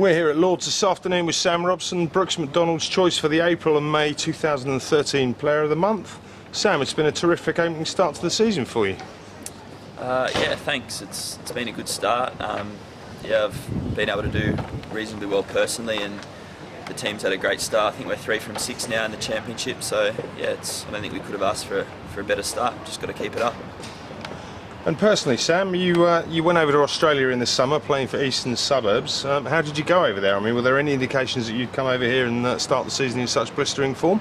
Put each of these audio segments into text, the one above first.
We're here at Lord's this afternoon with Sam Robson, Brooks McDonald's choice for the April and May 2013 Player of the Month. Sam, it's been a terrific opening start to the season for you. Yeah, thanks. It's been a good start. Yeah, I've been able to do reasonably well personally, and the team's had a great start. I think we're 3 from 6 now in the championship, so yeah, I don't think we could have asked for a better start. Just got to keep it up. And personally, Sam, you went over to Australia in the summer playing for Eastern Suburbs. How did you go over there? I mean, were there any indications that you'd come over here and start the season in such blistering form?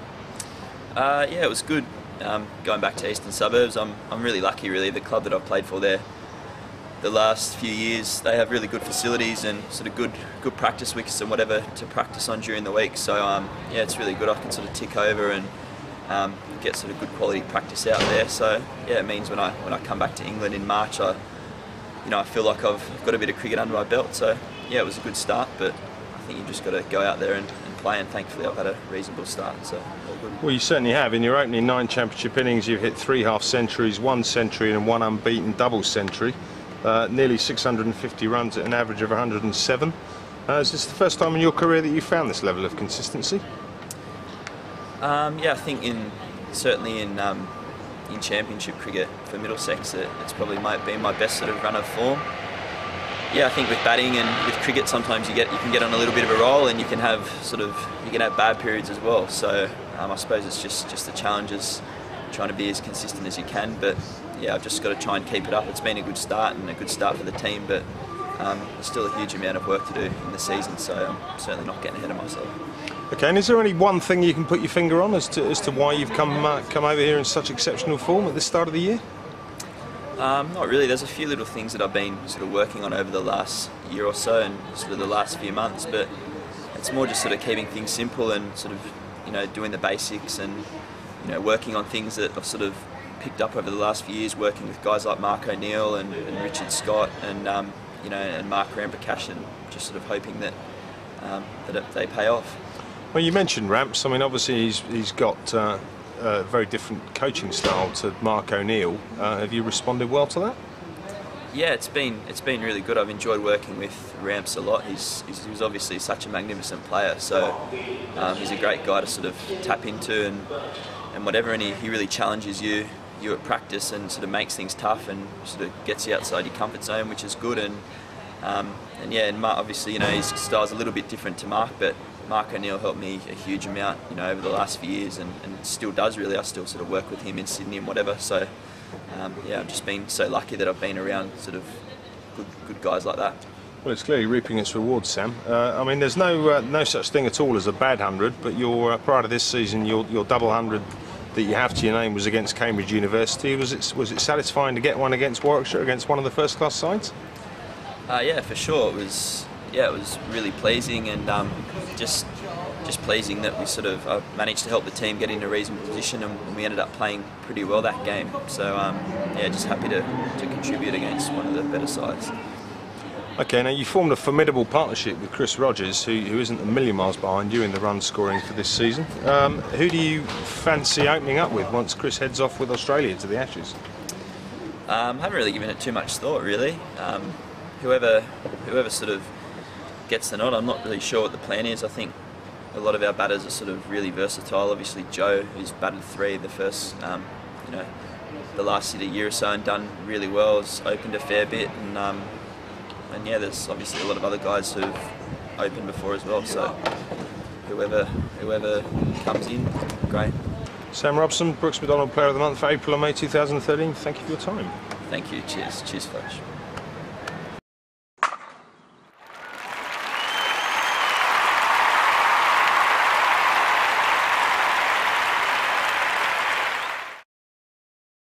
Yeah, it was good. Going back to Eastern Suburbs, I'm really lucky. Really, the club that I've played for there the last few years, they have really good facilities and sort of good practice weeks and whatever to practice on during the week. So yeah, it's really good. I can sort of tick over and get sort of good quality practice out there. So yeah, it means when I come back to England in March, I feel like I've got a bit of cricket under my belt. So yeah, it was a good start, but I think you just got to go out there and play, and thankfully I've had a reasonable start, so all good. Well, you certainly have. In your opening 9 championship innings, you've hit 3 half centuries, 1 century and 1 unbeaten double century. Nearly 650 runs at an average of 107. Is this the first time in your career that you found this level of consistency? Yeah, I think certainly in championship cricket for Middlesex, it's probably been my best sort of run of form. Yeah, I think with batting and with cricket, sometimes you can get on a little bit of a roll, and you can have bad periods as well. So I suppose it's just the challenge is trying to be as consistent as you can. But yeah, I've just got to try and keep it up. It's been a good start and a good start for the team, but there's still a huge amount of work to do in the season. So I'm certainly not getting ahead of myself. Okay, and is there any one thing you can put your finger on as to why you've come over here in such exceptional form at this start of the year? Not really. There's a few little things that I've been sort of working on over the last year or so and sort of the last few months, but it's more just sort of keeping things simple and sort of, doing the basics and, working on things that I've sort of picked up over the last few years, working with guys like Mark O'Neill and Richard Scott and, and Mark Ramprakash, and just sort of hoping that they pay off. Well, you mentioned Ramps. I mean, obviously he's got a very different coaching style to Mark O'Neill. Have you responded well to that? Yeah, it's been really good. I've enjoyed working with Ramps a lot. He's obviously such a magnificent player, so he's a great guy to sort of tap into and whatever. And he really challenges you at practice and sort of makes things tough and sort of gets you outside your comfort zone, which is good. And yeah, and Mark, obviously, his style's a little bit different to Mark, but Mark O'Neill helped me a huge amount, over the last few years, and still does really. I still sort of work with him in Sydney and whatever. So yeah, I've just been so lucky that I've been around sort of good guys like that. Well, it's clearly reaping its rewards, Sam. I mean, there's no such thing at all as a bad 100, but prior to this season, your double 100 that you have to your name was against Cambridge University. Was it satisfying to get one against Warwickshire, against one of the first class sides? Yeah, for sure. It was really pleasing, and just pleasing that we sort of managed to help the team get in a reasonable position, and we ended up playing pretty well that game. So yeah, just happy to contribute against one of the better sides. Okay, now you formed a formidable partnership with Chris Rogers, who isn't a million miles behind you in the run scoring for this season. Who do you fancy opening up with once Chris heads off with Australia to the Ashes? Haven't really given it too much thought, really. Whoever sort of gets the nod, I'm not really sure what the plan is. I think a lot of our batters are sort of really versatile. Obviously Joe, who's batted 3 the first, the last year or so and done really well, has opened a fair bit, and yeah, there's obviously a lot of other guys who've opened before as well. So whoever comes in, great. Sam Robson, Brooks McDonald Player of the Month for April and May 2013. Thank you for your time. Thank you. Cheers, Flash.